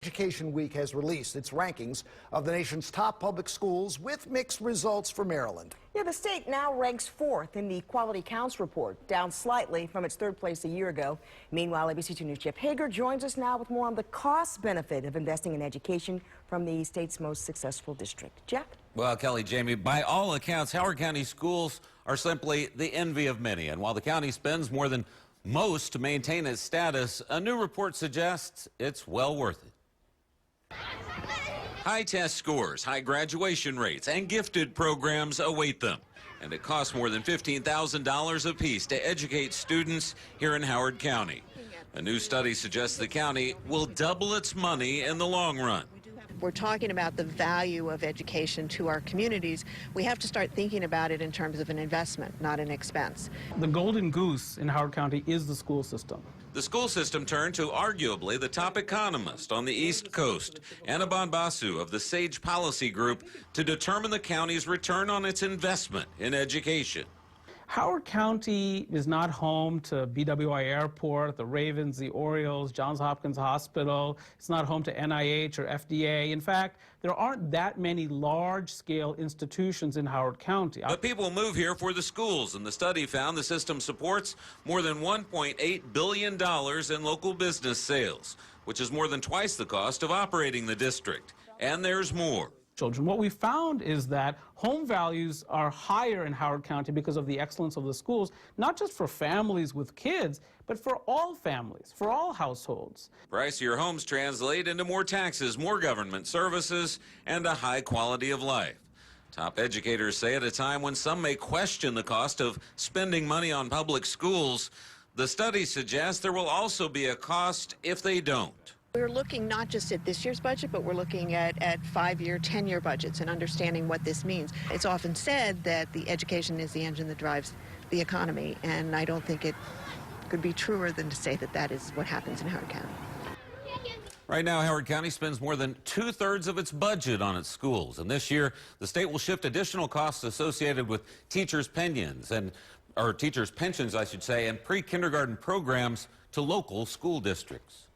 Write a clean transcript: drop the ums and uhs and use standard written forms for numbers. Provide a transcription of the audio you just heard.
Education Week has released its rankings of the nation's top public schools with mixed results for Maryland. Yeah, the state now ranks fourth in the Quality Counts report, down slightly from its third place a year ago. Meanwhile, ABC2 News' Jeff Hager joins us now with more on the cost benefit of investing in education from the state's most successful district. Jeff? Well, Kelly, Jamie, by all accounts, Howard County schools are simply the envy of many. And while the county spends more than most to maintain its status, a new report suggests it's well worth it. High test scores, high graduation rates, and gifted programs await them. And it costs more than $15,000 apiece to educate students here in Howard County. A new study suggests the county will double its money in the long run. We're talking about the value of education to our communities. We have to start thinking about it in terms of an investment, not an expense. The golden goose in Howard County is the school system. The school system turned to arguably the top economist on the East Coast, Annabon Basu of the SAGE Policy Group, to determine the county's return on its investment in education. Howard County is not home to BWI Airport, the Ravens, the Orioles, Johns Hopkins Hospital. It's not home to NIH or FDA. In fact, there aren't that many large-scale institutions in Howard County. But people move here for the schools, and the study found the system supports more than $1.8 billion in local business sales, which is more than twice the cost of operating the district. And there's more. Children. What we found is that home values are higher in Howard County because of the excellence of the schools, not just for families with kids, but for all families, for all households. Pricier homes translate into more taxes, more government services, and a high quality of life. Top educators say at a time when some may question the cost of spending money on public schools, the study suggests there will also be a cost if they don't. We're looking not just at this year's budget, but we're looking at 5-year, 10-year budgets and understanding what this means. It's often said that the education is the engine that drives the economy, and I don't think it could be truer than to say that that is what happens in Howard County. Right now, Howard County spends more than 2/3 of its budget on its schools. And this year, the state will shift additional costs associated with teachers' pensions, and pre-kindergarten programs to local school districts.